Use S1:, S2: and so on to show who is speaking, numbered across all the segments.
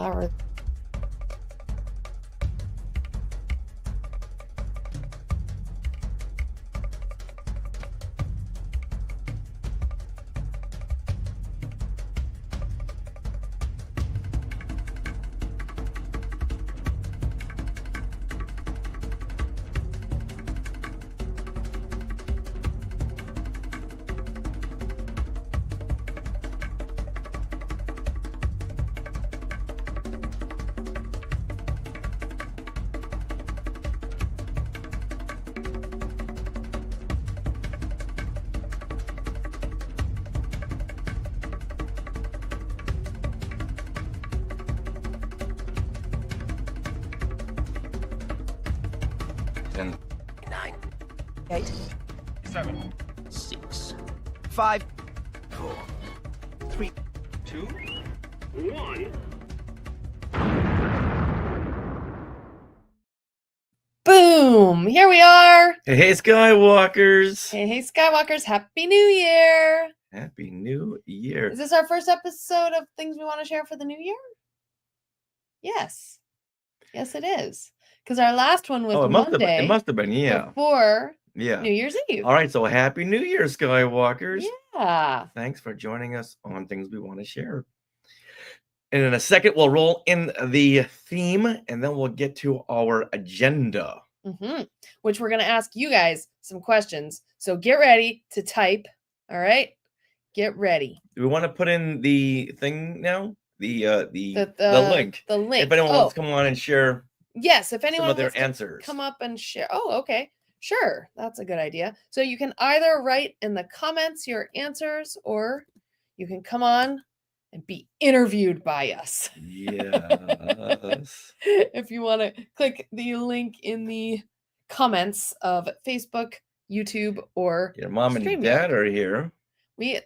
S1: hours.
S2: Ten.
S3: 9,
S1: 8,
S4: 7,
S3: 6,
S1: 5,
S3: 4,
S1: 3,
S4: 2, 1.
S1: boom! Here we are.
S2: Hey, Skywalkers.
S1: Hey, Skywalkers! Happy New Year!
S2: Happy New Year.
S1: Is this our first episode of things we want to share for the new year? Yes, it is. Because our last one was Monday.
S2: It must have been, yeah.
S1: Before
S2: Yeah.
S1: New Year's Eve.
S2: All right, so Happy New Year, Skywalkers.
S1: Yeah.
S2: Thanks for joining us on Things We Want to Share. And in a second, we'll roll in the theme, and then we'll get to our agenda.
S1: Which we're going to ask you guys some questions. So get ready to type. All right? Get ready.
S2: Do we want to put in the thing now? The link.
S1: The link.
S2: If anyone wants to come on and share
S1: yes, if anyone
S2: some of their
S1: wants to
S2: answers.
S1: come up and share. Oh, okay. Sure. That's a good idea. So you can either write in the comments your answers, or you can come on and be interviewed by us.
S2: Yes.
S1: If you want to click the link in the comments of Facebook, YouTube, or
S2: Your mom and
S1: StreamYard.
S2: dad are here.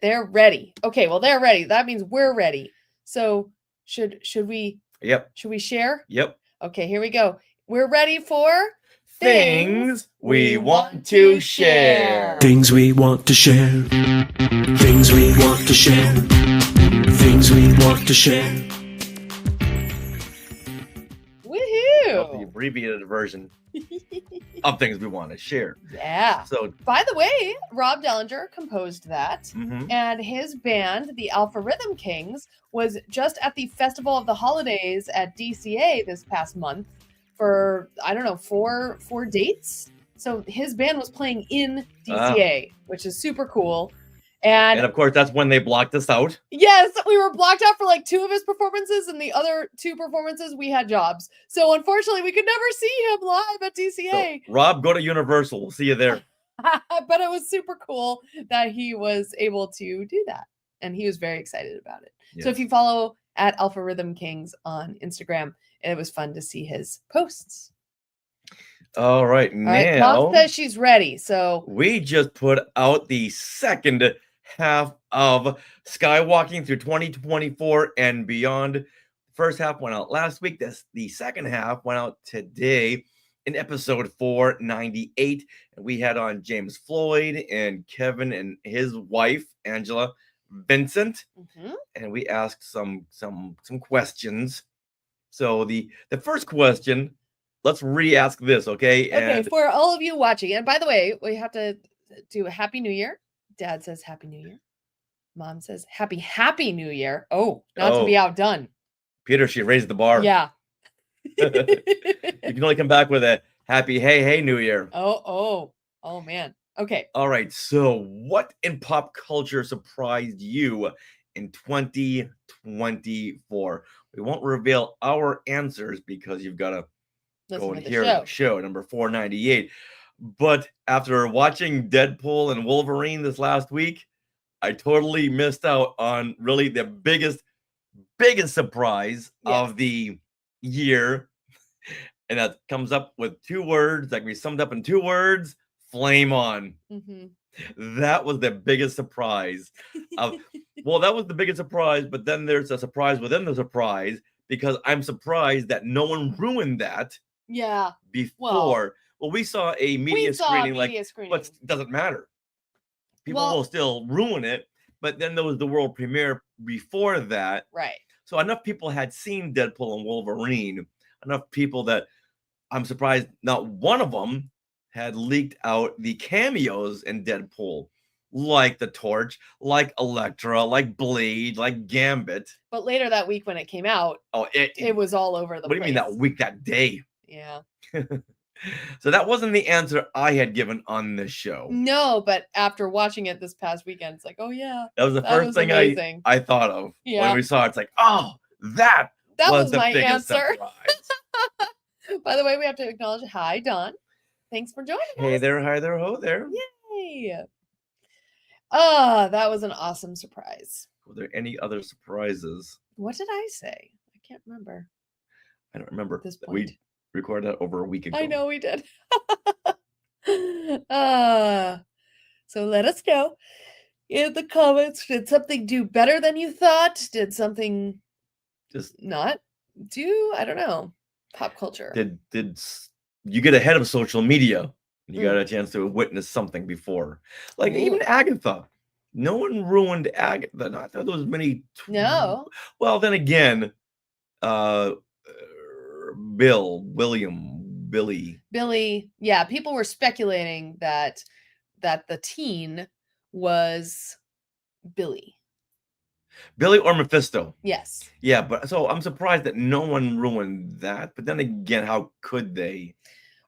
S1: They're ready. Okay, well, they're ready. That means we're ready. So should we
S2: Yep.
S1: should we share?
S2: Yep.
S1: Okay, here we go. We're ready for
S2: Things we want to share.
S5: Things we want to share. Things we want to share. Things we want to share.
S2: The
S1: Woohoo!
S2: abbreviated version of Things We Want to Share.
S1: Yeah.
S2: So,
S1: By the way, Rob Dellinger composed that,
S2: mhm.
S1: and his band, the Alpha Rhythm Kings, was just at the Festival of the Holidays at DCA this past month for, I don't know, four dates. So his band was playing in DCA, which is super cool. And
S2: of course, that's when they blocked us out.
S1: yes, we were blocked out for like 2 of his performances, and the other 2 performances we had jobs. So unfortunately, we could never see him live at DCA.
S2: So, Rob, go to Universal. We'll see you there.
S1: But it was super cool that he was able to do that, and he was very excited about it. So if
S2: Yes.
S1: you follow at Alpha Rhythm Kings on Instagram, it was fun to see his posts.
S2: All right,
S1: All right,
S2: now
S1: Mom says she's ready. So
S2: we just put out the second half of Skywalking through 2024 and beyond. First half went out last week. The second half went out today in episode 498. And we had on James Floyd and Kevin and his wife, Angela Vincent. And we asked some questions. So the first question, let's re-ask this, okay?
S1: okay,
S2: And
S1: for all of you watching, and by the way, we have to do a Happy New Year. Dad says Happy New Year. Mom says Happy New Year. Oh, not to be outdone.
S2: Peter, she raised the bar.
S1: Yeah.
S2: You can only come back with a happy hey New Year.
S1: Oh man. Okay.
S2: All right. So, what in pop culture surprised you in 2024? We won't reveal our answers because you've got to go and hear the show number 498. But after watching Deadpool and Wolverine this last week, I totally missed out on really the biggest surprise of the year. And that comes up with 2 words that can be summed up in 2 words: flame on. That was the biggest surprise. Well, that was the biggest surprise, but then there's a surprise within the surprise, because I'm surprised that no one ruined that before. Well, we saw a media screening, but it doesn't matter. People will still ruin it, but then there was the world premiere before that.
S1: Right.
S2: So enough people had seen Deadpool and Wolverine, enough people that I'm surprised not one of them had leaked out the cameos in Deadpool, like the Torch, like Elektra, like Blade, like Gambit.
S1: But later that week when it came out, it was all over the place.
S2: What do you mean that week, that day?
S1: Yeah.
S2: So that wasn't the answer I had given on this show.
S1: No, but after watching it this past weekend, it's like, oh yeah.
S2: That was the first thing I thought of when we saw it. It's like, oh, that was the
S1: my
S2: biggest
S1: answer.
S2: surprise.
S1: By the way, we have to acknowledge, hi, Don. Thanks for joining us.
S2: Hey there, hi there, ho there.
S1: Yay. That was an awesome surprise.
S2: Were there any other surprises?
S1: What did I say? I can't remember.
S2: I don't remember.
S1: At this point.
S2: We recorded that over a week ago.
S1: I know we did. So let us know in the comments. Did something do better than you thought? Did something
S2: just
S1: not do? I don't know. Pop culture.
S2: Did you get ahead of social media? You got a chance to witness something before. Like even Agatha. No one ruined Agatha. Not that there was many.
S1: No.
S2: Well, then again, Billy.
S1: Yeah, people were speculating that the teen was Billy
S2: or Mephisto.
S1: Yes.
S2: Yeah, but so I'm surprised that no one ruined that. But then again, how could they?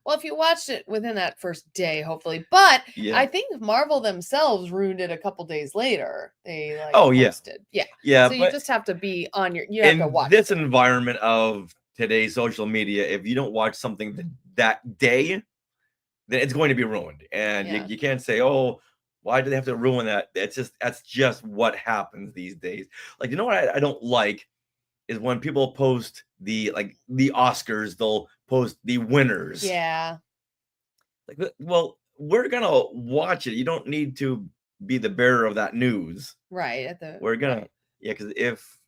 S1: Well, if you watched it within that first day, hopefully. But
S2: yeah.
S1: I think Marvel themselves ruined it a couple days later. They
S2: posted. Yeah.
S1: So you just have to be on your. You have to watch
S2: this environment of today's social media. If you don't watch something that day, then it's going to be ruined, and you can't say, "Oh, why do they have to ruin that?" That's just what happens these days. Like, you know what I don't like is when people post the Oscars, they'll post the winners.
S1: Yeah.
S2: Like, well, we're gonna watch it. You don't need to be the bearer of that news.
S1: Right.
S2: We're gonna because if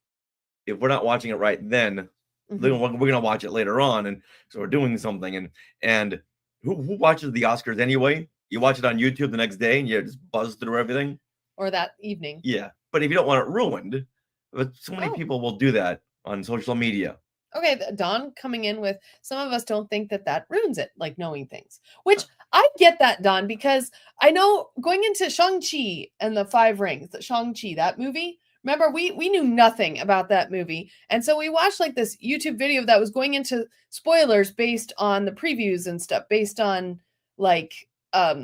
S2: we're not watching it right then, we're gonna watch it later on, and so we're doing something. And who watches the Oscars anyway? You watch it on YouTube the next day, and you just buzz through everything.
S1: Or that evening.
S2: Yeah, but if you don't want it ruined, but so many people will do that on social media.
S1: Okay, Don coming in with some of us don't think that ruins it, like knowing things. Which I get that, Don, because I know going into Shang-Chi and the Five Rings, Shang-Chi, that movie, remember we knew nothing about that movie. And so we watched like this YouTube video that was going into spoilers based on the previews and stuff, based on like the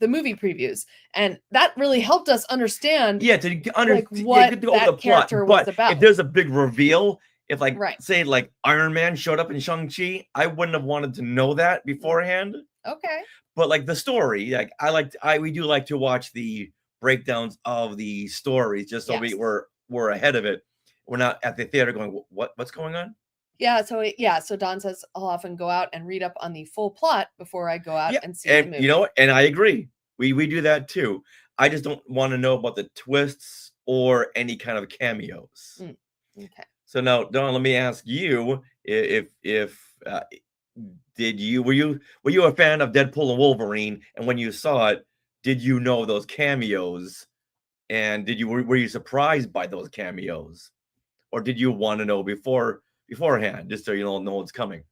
S1: movie previews, and that really helped us understand what that character was about.
S2: If there's a big reveal, if say like Iron Man showed up in Shang-Chi, I wouldn't have wanted to know that beforehand.
S1: Okay.
S2: But like the story, like we do like to watch the breakdowns of the stories just so we're ahead of it. We're not at the theater going, what's going on?
S1: Yeah, so Don says I'll often go out and read up on the full plot before I go out and see the movie.
S2: You know what? And I agree. We do that too. I just don't want to know about the twists or any kind of cameos.
S1: Okay.
S2: So now, Don, let me ask you: were you a fan of Deadpool and Wolverine? And when you saw it, did you know those cameos? And were you surprised by those cameos, or did you want to know beforehand, just so you don't know what's coming?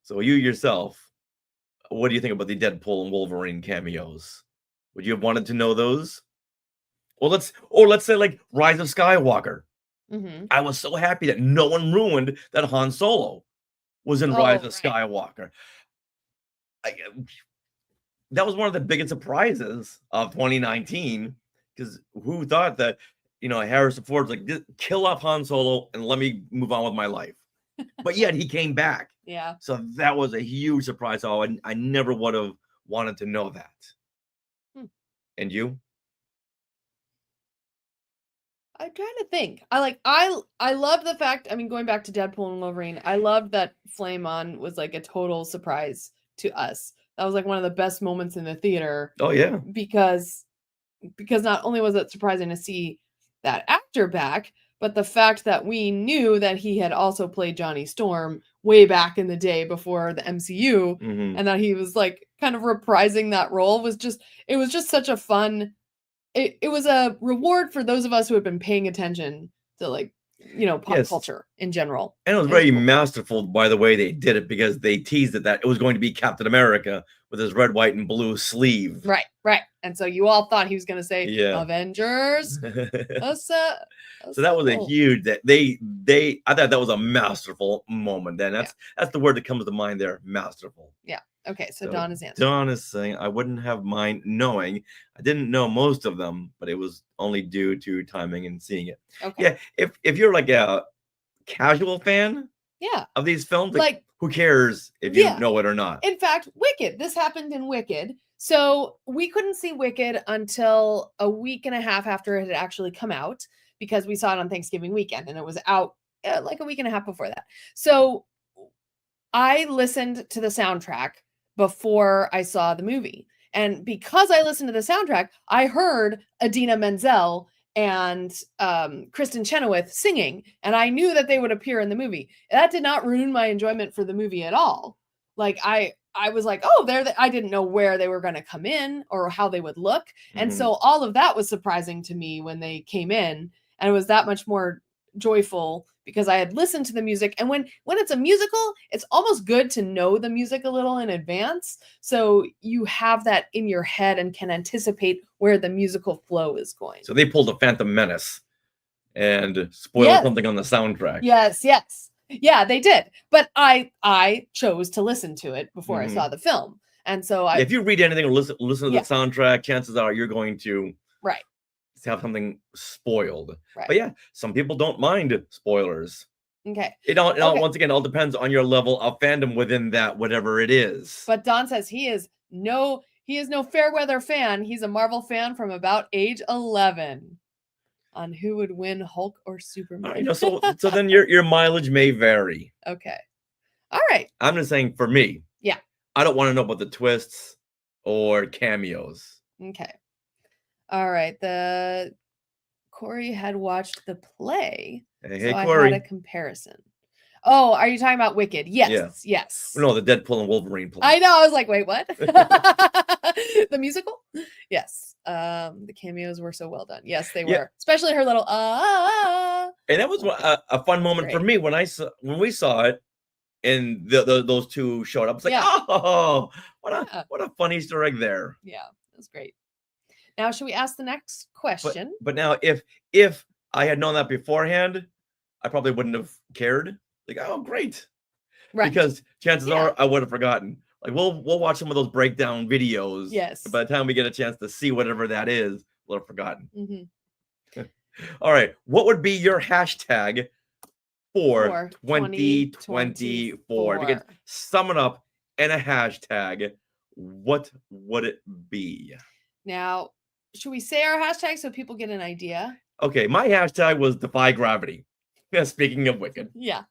S2: So you yourself, what do you think about the Deadpool and Wolverine cameos? Would you have wanted to know those? Or let's say like Rise of Skywalker. I was so happy that no one ruined that Han Solo was in Rise of Skywalker. That was one of the biggest surprises of 2019, because who thought that, Harrison Ford's like, kill off Han Solo and let me move on with my life. But yet he came back.
S1: Yeah.
S2: So that was a huge surprise. Oh, I never would have wanted to know that. And you?
S1: I'm trying to think. I love the fact, going back to Deadpool and Wolverine, I loved that Flame On was like a total surprise to us. That was like one of the best moments in the theater.
S2: Oh yeah.
S1: Because not only was it surprising to see that actor back, but the fact that we knew that he had also played Johnny Storm way back in the day before the MCU, and that he was like kind of reprising that role was just such a fun. It was a reward for those of us who had been paying attention to like, pop culture in general.
S2: And it was very masterful by the way they did it, because they teased it that it was going to be Captain America with his red, white, and blue sleeve.
S1: Right. And so you all thought he was going to say Avengers.
S2: So that was a huge I thought that was a masterful moment. Then that's the word that comes to mind there, masterful.
S1: Yeah. Okay, so Don is answering.
S2: Don is saying, I wouldn't have mind knowing. I didn't know most of them, but it was only due to timing and seeing it.
S1: Okay.
S2: Yeah, if you're like a casual fan of these films, like who cares if you know it or not?
S1: In fact, Wicked. This happened in Wicked. So we couldn't see Wicked until a week and a half after it had actually come out, because we saw it on Thanksgiving weekend and it was out like a week and a half before that. So I listened to the soundtrack before I saw the movie. And because I listened to the soundtrack, I heard Idina Menzel and Kristen Chenoweth singing, and I knew that they would appear in the movie. That did not ruin my enjoyment for the movie at all. Like I was like, oh, I didn't know where they were going to come in or how they would look. And so all of that was surprising to me when they came in, and it was that much more joyful because I had listened to the music. And when it's a musical, it's almost good to know the music a little in advance, so you have that in your head and can anticipate where the musical flow is going.
S2: So they pulled a Phantom Menace and spoiled something on the soundtrack.
S1: Yes. Yeah, they did. But I chose to listen to it before I saw the film. And so
S2: if you read anything or listen to the soundtrack, chances are you're going to have something spoiled.
S1: Right.
S2: But yeah, some people don't mind spoilers.
S1: Okay.
S2: Once again, it all depends on your level of fandom within that, whatever it is.
S1: But Don says he is no fair weather fan. He's a Marvel fan from about age 11. On who would win, Hulk or Superman?
S2: So then your mileage may vary.
S1: Okay. All right.
S2: I'm just saying, for me, I don't want to know about the twists or cameos.
S1: Okay. All right. Corey had watched the play.
S2: Hey,
S1: so
S2: Corey.
S1: I had a comparison. Oh, are you talking about Wicked? Yes.
S2: No, the Deadpool and Wolverine play.
S1: I know. I was like, wait, what? The musical? Yes. The cameos were so well done. Yes, they were. Especially her little
S2: And that was a fun moment for me when we saw it, and those two showed up. It's like, oh, what a fun Easter egg there.
S1: Yeah, it was great. Now, should we ask the next question?
S2: But now, if I had known that beforehand, I probably wouldn't have cared. Like, oh, great. Right. Because chances are I would have forgotten. Like, we'll watch some of those breakdown videos.
S1: Yes.
S2: By the time we get a chance to see whatever that is, we'll have forgotten. All right. What would be your hashtag for 2024? If you could sum it up in a hashtag, what would it be?
S1: Now, should we say our hashtag so people get an idea?
S2: Okay, my hashtag was Defy Gravity. Speaking of Wicked.
S1: Yeah.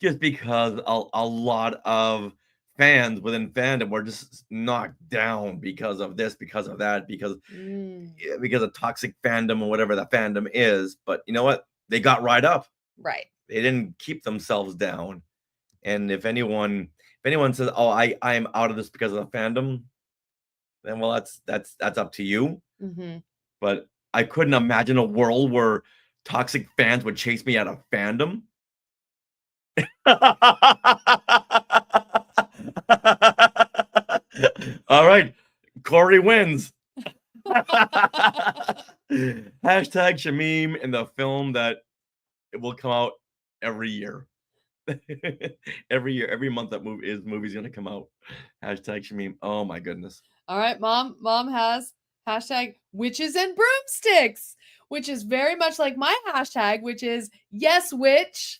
S2: Just because a lot of fans within fandom were just knocked down because of this, because of that, because of toxic fandom or whatever that fandom is. But you know what? They got right up.
S1: Right.
S2: They didn't keep themselves down. And if anyone says, "Oh, I am out of this because of the fandom," then well, that's up to you. But I couldn't imagine a world where toxic fans would chase me out of fandom. All right, Corey wins. Hashtag Shamim in the film that it will come out every year. Every year, every month that movie's gonna come out. Hashtag Shamim. Oh my goodness.
S1: All right, mom has hashtag witches and broomsticks, which is very much like my hashtag, which is yes witch.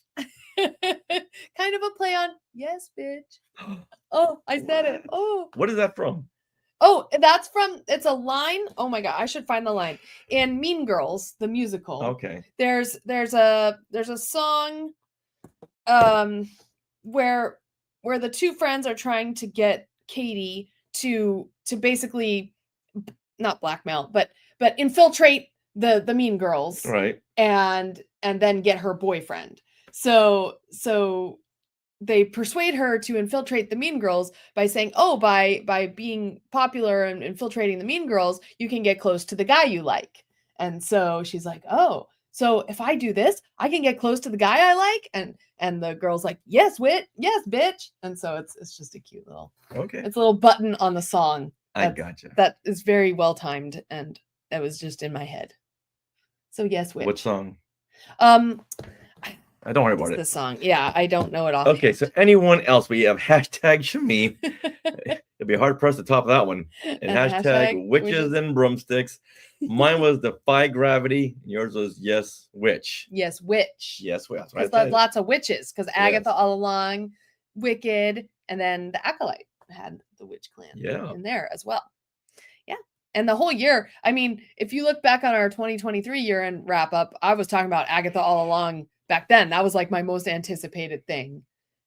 S1: Kind of a play on yes bitch. Oh, I said it. Oh,
S2: what is that from?
S1: Oh, it's a line. Oh my god, I should find the line. In Mean Girls, the musical.
S2: Okay.
S1: There's a song where the two friends are trying to get Katie to basically not blackmail, but infiltrate the Mean Girls.
S2: Right.
S1: And then get her boyfriend. So they persuade her to infiltrate the Mean Girls by saying, oh, by being popular and infiltrating the Mean Girls, you can get close to the guy you like. And so she's like, oh, So if I do this, I can get close to the guy I like. And the girl's like, yes, wit, yes, bitch. And so it's just a cute little, it's a little button on the song.
S2: I gotcha.
S1: That is very well timed, and that was just in my head. So yes, witch.
S2: What song?
S1: I
S2: don't worry about it.
S1: The song. Yeah, I don't know it all.
S2: Okay, so anyone else? We have hashtag Shamim. It'd be hard pressed to top that one. And hashtag witches and broomsticks. Mine was Defy Gravity. And yours was Yes Witch.
S1: Yes, witch.
S2: Yes, witch.
S1: Because there's lots of witches. Because Agatha all along, Wicked, and then the Acolyte had the witch clan in there as well. Yeah. And the whole year, I mean, if you look back on our 2023 year-end wrap-up, I was talking about Agatha all along back then. That was like my most anticipated thing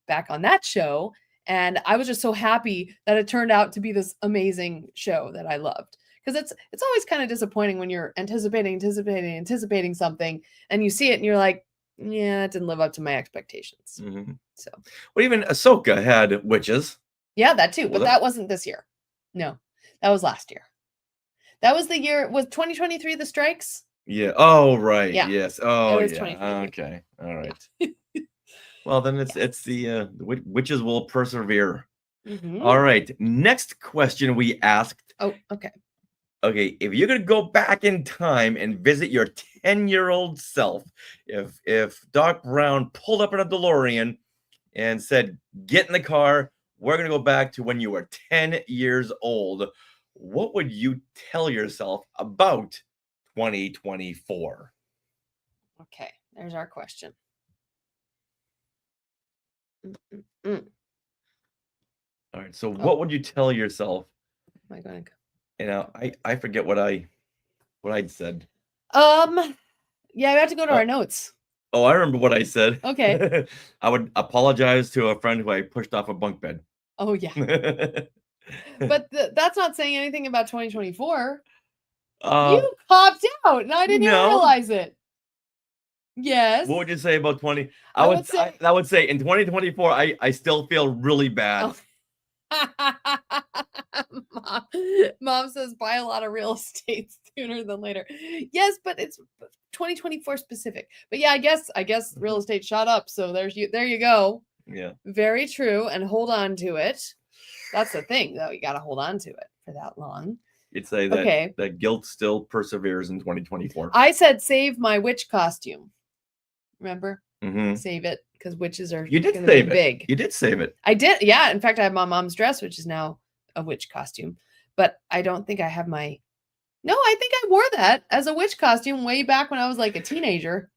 S1: back on that show. And I was just so happy that it turned out to be this amazing show that I loved. Because it's always kind of disappointing when you're anticipating something and you see it and you're like, yeah, it didn't live up to my expectations.
S2: Mm-hmm.
S1: So,
S2: well, even Ahsoka had witches.
S1: Yeah, that too. But that wasn't this year. No, that was last year. That was the year. Was 2023 the strikes?
S2: Yeah. Oh, right.
S1: Yeah.
S2: Yes. Oh,
S1: yeah.
S2: Okay. All right. Well, then it's the witches will persevere.
S1: Mm-hmm.
S2: All right. Next question we asked.
S1: Oh, okay.
S2: Okay, if you're gonna go back in time and visit your 10-year-old self, if Doc Brown pulled up in a DeLorean and said, "Get in the car, we're gonna go back to when you were 10 years old," what would you tell yourself about 2024?
S1: Okay, there's our question. All
S2: right, so what would you tell yourself?
S1: Am I going to?
S2: You know, I forget what I'd said.
S1: Yeah, we have to go to our notes.
S2: Oh, I remember what I said.
S1: Okay.
S2: I would apologize to a friend who I pushed off a bunk bed.
S1: Oh yeah. But that's not saying anything about 2024. You popped out, and I didn't even realize it. Yes.
S2: What would you say about 20? I would say in 2024, I still feel really bad.
S1: Oh. Mom says buy a lot of real estate sooner than later. Yes, but it's 2024 specific. But yeah, I guess real estate shot up. So there you go.
S2: Yeah.
S1: Very true. And hold on to it. That's the thing, though. You got to hold on to it for that long.
S2: You'd say that that guilt still perseveres in 2024.
S1: I said save my witch costume. Remember?
S2: Mm-hmm.
S1: Save it because witches are
S2: you did save it.
S1: Big.
S2: You did save it.
S1: I did. Yeah. In fact, I have my mom's dress, which is now a witch costume. But I don't think I have my. No, I think I wore that as a witch costume way back when I was like a teenager.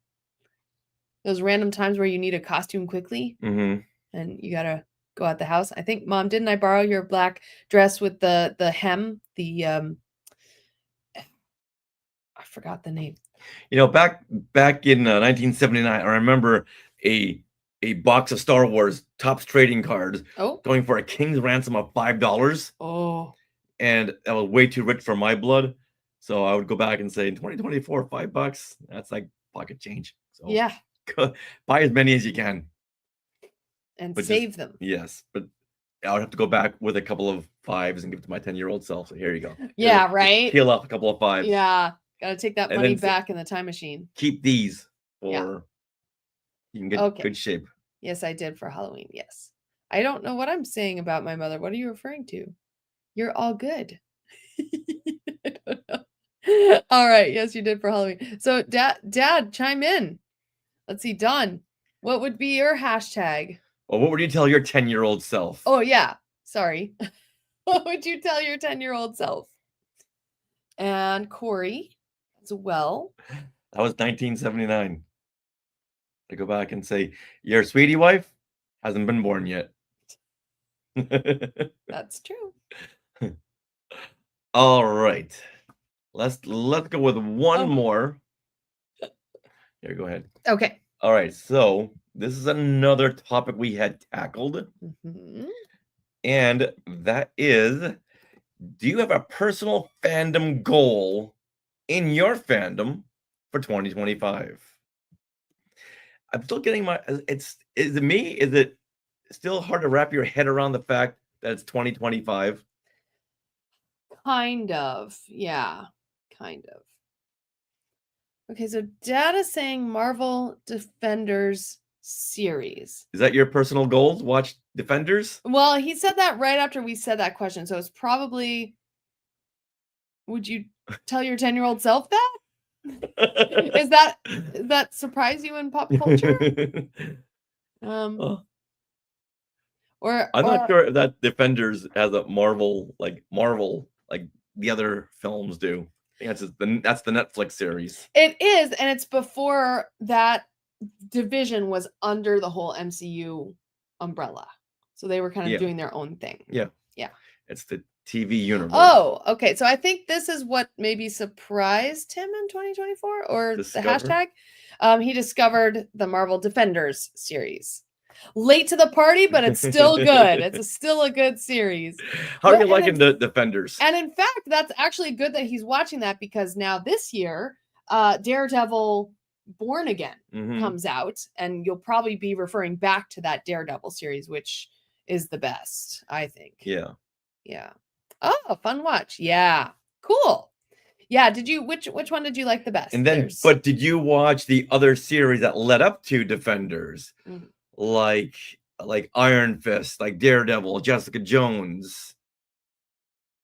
S1: Those random times where you need a costume quickly, and you gotta go out the house. I think, Mom, didn't I borrow your black dress with the hem? I forgot the name.
S2: You know, back in 1979, I remember a box of Star Wars Topps trading cards going for a king's ransom of $5.
S1: Oh.
S2: And that was way too rich for my blood. So I would go back and say in 2024, $5, that's like pocket change. So
S1: yeah.
S2: Buy as many as you can.
S1: And save them.
S2: Yes. But I would have to go back with a couple of $5s and give it to my 10-year-old self. So here you go.
S1: Yeah, right.
S2: Peel off a couple of $5s.
S1: Yeah. Got to take that money back in the time machine.
S2: Keep these for you can get good shape.
S1: Yes, I did for Halloween. Yes. I don't know what I'm saying about my mother. What are you referring to? You're all good. I don't know. All right. Yes, you did for Halloween. So Dad, chime in. Let's see. Dawn, what would be your hashtag?
S2: Well, what would you tell your 10-year-old self?
S1: Oh, yeah. Sorry. What would you tell your 10-year-old self? And Corey as well.
S2: That was 1979. I go back and say, your sweetie wife hasn't been born yet.
S1: That's true.
S2: All right. Let's go with one more. Here, go ahead.
S1: Okay.
S2: All right. So this is another topic we had tackled. And that is, do you have a personal fandom goal in your fandom for 2025? I'm still getting is it still hard to wrap your head around the fact that it's 2025?
S1: Kind of. Yeah. Kind of. Okay, so Dad is saying Marvel Defenders series.
S2: Is that your personal goal? Watch Defenders?
S1: Well, he said that right after we said that question, so it's probably. Would you tell your 10-year-old self that? Does that surprise you in pop culture?
S2: Oh,
S1: Or
S2: I'm not sure if that Defenders has a Marvel like the other films do. I think that's the Netflix series.
S1: It is, and it's before that division was under the whole MCU umbrella. So they were kind of doing their own thing.
S2: Yeah.
S1: Yeah.
S2: It's the TV universe.
S1: Oh, okay. So I think this is what maybe surprised him in 2024 or the hashtag. He discovered the Marvel Defenders series. Late to the party, but it's still good. It's still a good series.
S2: How are you liking the Defenders?
S1: And in fact, that's actually good that he's watching that because now this year, Daredevil Born Again comes out, and you'll probably be referring back to that Daredevil series, which is the best, I think.
S2: Yeah.
S1: Yeah. Oh, fun watch. Yeah. Cool. Yeah. Did you which one did you like the best?
S2: And then but did you watch the other series that led up to Defenders? Like Iron Fist, like Daredevil, Jessica Jones,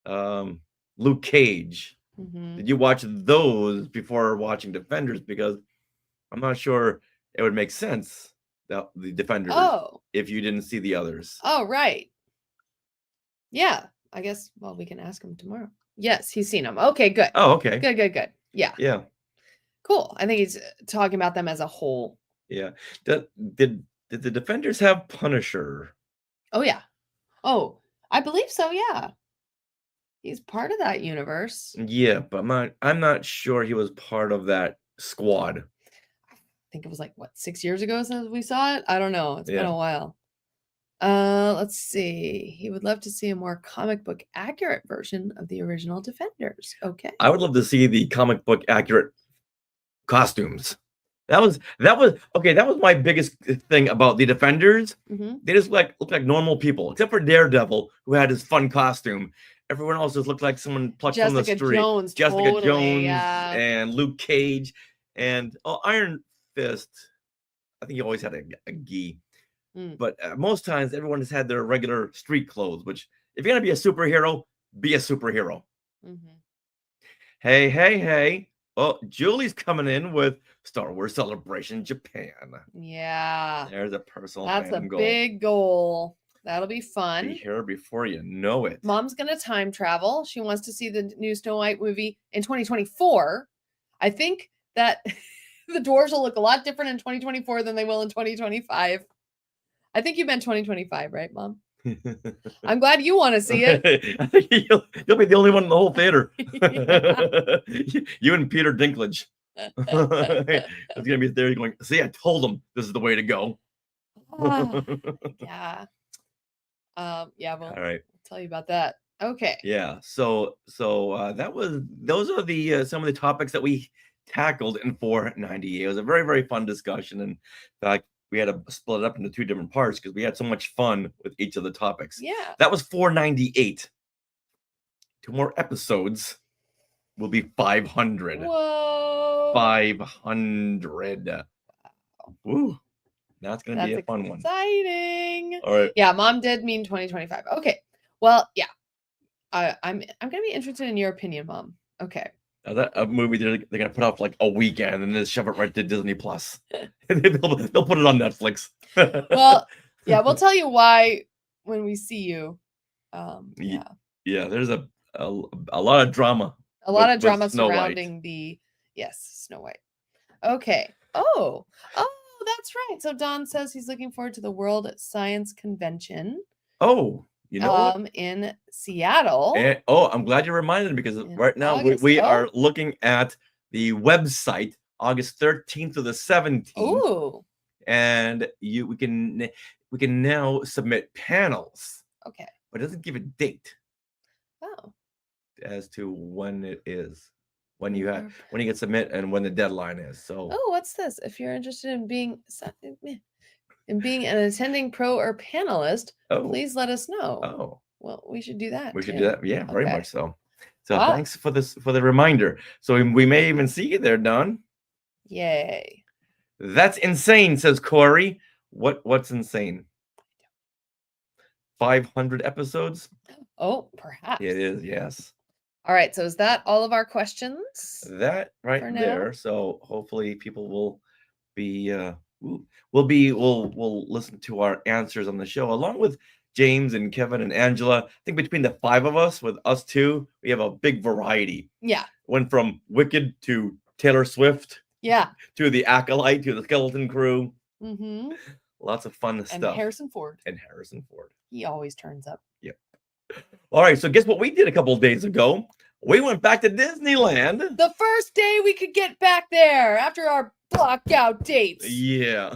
S2: Luke Cage. Did you watch those before watching Defenders? Because I'm not sure it would make sense that the Defenders if you didn't see the others.
S1: Oh, right. Yeah. I guess, well, we can ask him tomorrow. Yes, he's seen them. Okay, good.
S2: Oh, okay.
S1: Good. Yeah.
S2: Yeah.
S1: Cool. I think he's talking about them as a whole.
S2: Yeah. Did the Defenders have Punisher?
S1: Oh, yeah. Oh, I believe so, yeah. He's part of that universe.
S2: Yeah, but I'm not sure he was part of that squad.
S1: I think it was 6 years ago since we saw it? I don't know. It's been a while. Let's see. He would love to see a more comic book accurate version of the original Defenders. Okay.
S2: I would love to see the comic book accurate costumes. That was okay. That was my biggest thing about the Defenders. They just look like normal people, except for Daredevil, who had his fun costume. Everyone else just looked like someone plucked from the street. Jessica Jones and Luke Cage and Iron Fist. I think he always had a gi. But most times, everyone has had their regular street clothes. Which, if you're gonna be a superhero, be a superhero. Hey! Oh, Julie's coming in with Star Wars Celebration Japan.
S1: Yeah.
S2: There's a personal
S1: That's a
S2: goal.
S1: big goal. That'll be fun.
S2: Be here before you know it.
S1: Mom's going to time travel. She wants to see the new Snow White movie in 2024. I think that the dwarves will look a lot different in 2024 than they will in 2025. I think you meant 2025, right, Mom? I'm glad you want to see it.
S2: I think you'll be the only one in the whole theater. You and Peter Dinklage. It's gonna be there going, see, I told him this is the way to go.
S1: Yeah. Yeah, well,
S2: all right.
S1: I'll tell you about that. Okay.
S2: Yeah. So those are the some of the topics that we tackled in 498. It was a very, very fun discussion. And in fact, we had to split it up into two different parts because we had so much fun with each of the topics.
S1: Yeah.
S2: That was 498. 2 more episodes will be 500.
S1: Whoa.
S2: 500. Woo. That's going to be a fun one.
S1: Exciting.
S2: All right.
S1: Yeah, Mom did mean 2025. Okay. Well, yeah. I'm going to be interested in your opinion, Mom. Okay.
S2: That movie they're gonna put off a weekend and then shove it right to Disney Plus. They'll put it on Netflix.
S1: Well, yeah, we'll tell you why when we see you. Yeah.
S2: Yeah, there's a lot of drama.
S1: A lot of drama surrounding Snow White. Okay. Oh, that's right. So Don says he's looking forward to the World Science Convention.
S2: Oh. You know
S1: in Seattle.
S2: And, I'm glad you reminded me because right now we are looking at the website August 13th to the 17th.
S1: Ooh.
S2: And we can now submit panels.
S1: Okay.
S2: But it doesn't give a date.
S1: Oh.
S2: As to when it is. When you get submit and when the deadline is. So
S1: what's this? If you're interested in being an attending pro or panelist, please let us know.
S2: Oh,
S1: well, we should do that.
S2: We should do that. Yeah, very much so. So thanks for the reminder. So we may even see you there, Don.
S1: Yay.
S2: That's insane, says Corey. What's insane? 500 episodes?
S1: Oh, perhaps.
S2: It is, yes.
S1: All right, so is that all of our questions?
S2: That right
S1: For now?
S2: there. So hopefully people will be we'll listen to our answers on the show along with James and Kevin and Angela. I think between the 5 of us, with us 2, we have a big variety.
S1: Yeah.
S2: Went from Wicked to Taylor Swift.
S1: Yeah.
S2: To the Acolyte, to the Skeleton Crew.
S1: Mm-hmm.
S2: Lots of fun stuff.
S1: And Harrison Ford.
S2: He
S1: always turns up.
S2: Yep. All right, so guess what we did a couple of days ago? We went back to Disneyland.
S1: The first day we could get back there after our blackout dates.
S2: Yeah.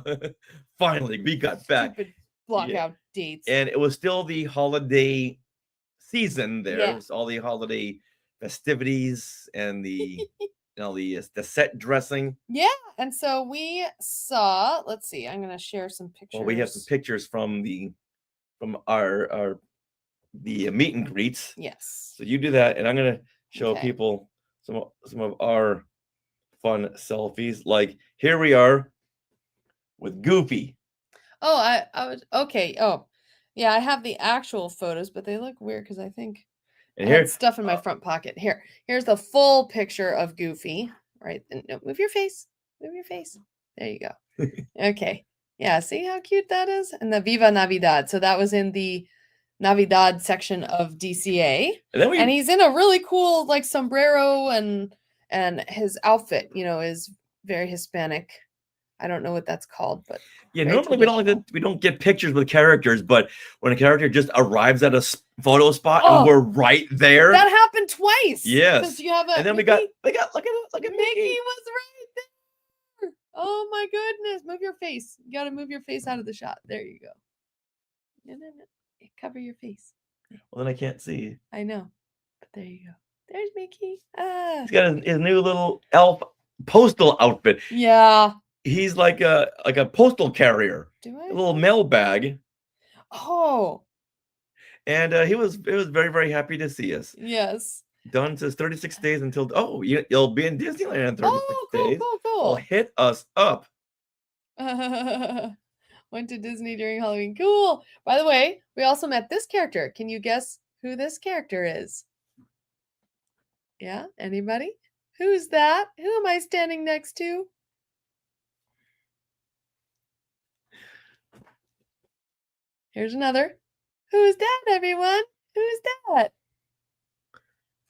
S2: Finally, we got back.
S1: Stupid blackout dates.
S2: And it was still the holiday season there.
S1: Yeah.
S2: It was all the holiday festivities and the the set dressing.
S1: Yeah, and so we saw, let's see, I'm going to share some pictures.
S2: Well, we have some pictures from our meet and greets.
S1: Yes.
S2: So you do that, and I'm going to show people some of our fun selfies. Like here we are with Goofy.
S1: Oh, I was okay. Oh, yeah, I have the actual photos, but they look weird because I think
S2: And
S1: I
S2: here,
S1: had stuff in my front pocket. Here's the full picture of Goofy. Right, and no, move your face. Move your face. There you go. Okay. Yeah, see how cute that is? And the Viva Navidad. So that was in the Navidad section of DCA. And he's in a really cool like sombrero, and his outfit, is very Hispanic. I don't know what that's called, but
S2: yeah, normally we don't get pictures with characters, but when a character just arrives at a photo spot and we're right there.
S1: That happened twice.
S2: Yes.
S1: Since you have
S2: and then
S1: Mickey,
S2: look at Mickey.
S1: Mickey was right there. Oh my goodness. Move your face. You got to move your face out of the shot. There you go. No. Cover your face.
S2: Well, then I can't see.
S1: I know. But there you go. There's Mickey.
S2: He's got his new little elf postal outfit.
S1: Yeah.
S2: He's like a postal carrier.
S1: Do I?
S2: A little mail bag.
S1: Oh.
S2: And he was very, very happy to see us.
S1: Yes.
S2: Don says 36 days until you'll be in Disneyland in 36 days.
S1: Cool.
S2: Well, hit us up.
S1: Went to Disney during Halloween. Cool. By the way, we also met this character. Can you guess who this character is? Yeah? Anybody? Who's that? Who am I standing next to? Here's another. Who's that, everyone? Who's that?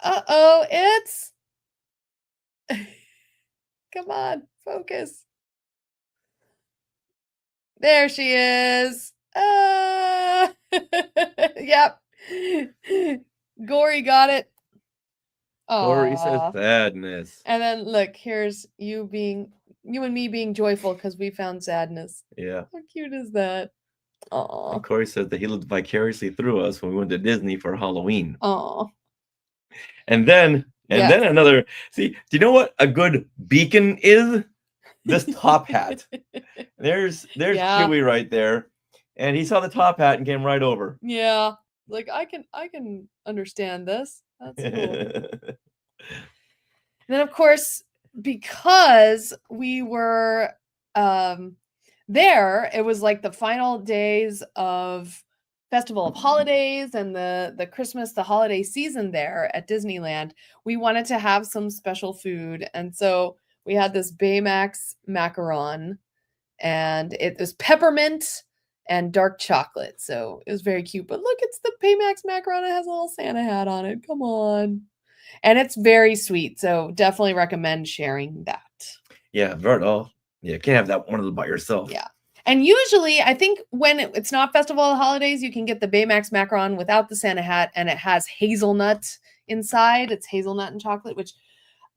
S1: Uh-oh, it's... Come on, focus. There she is. Yep. Gory got it.
S2: Gory says sadness.
S1: And then look, here's you and me being joyful because we found sadness.
S2: Yeah.
S1: How cute is that? Aww.
S2: And Corey said that he lived vicariously through us when we went to Disney for Halloween.
S1: Aww.
S2: And then another. See, do you know what a good beacon is? This top hat. There's Chewie right there, and he saw the top hat and came right over.
S1: Yeah, like I can understand this. That's cool. And then of course, because we were there, it was like the final days of Festival of Holidays and the Christmas, the holiday season there at Disneyland. We wanted to have some special food, and so we had this Baymax macaron, and it was peppermint and dark chocolate. So it was very cute. But look, it's the Baymax macaron. It has a little Santa hat on it. Come on. And it's very sweet. So definitely recommend sharing that.
S2: Yeah, Verdo. Yeah, can't have that one of them by yourself.
S1: Yeah. And usually, I think when it's not Festival of the Holidays, you can get the Baymax macaron without the Santa hat, and it has hazelnut inside. It's hazelnut and chocolate, which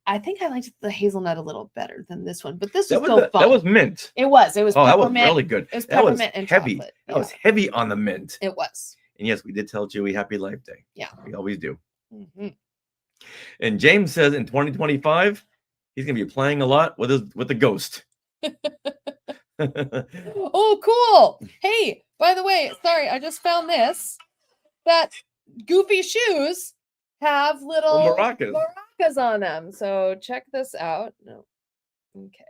S1: I think I liked the hazelnut a little better than this one, but this was still fun.
S2: That was mint.
S1: It was. It was.
S2: Oh,
S1: peppermint.
S2: that was really good.
S1: It was
S2: that
S1: peppermint
S2: was
S1: and
S2: heavy.
S1: chocolate.
S2: That was heavy on the mint.
S1: It was.
S2: And yes, we did tell Chewie Happy Life Day.
S1: Yeah,
S2: we always do.
S1: Mm-hmm.
S2: And James says in 2025, he's gonna be playing a lot with the ghost.
S1: Oh, cool! Hey, by the way, sorry, I just found this. That Goofy shoes have little maracas on them. So check this out. No, okay.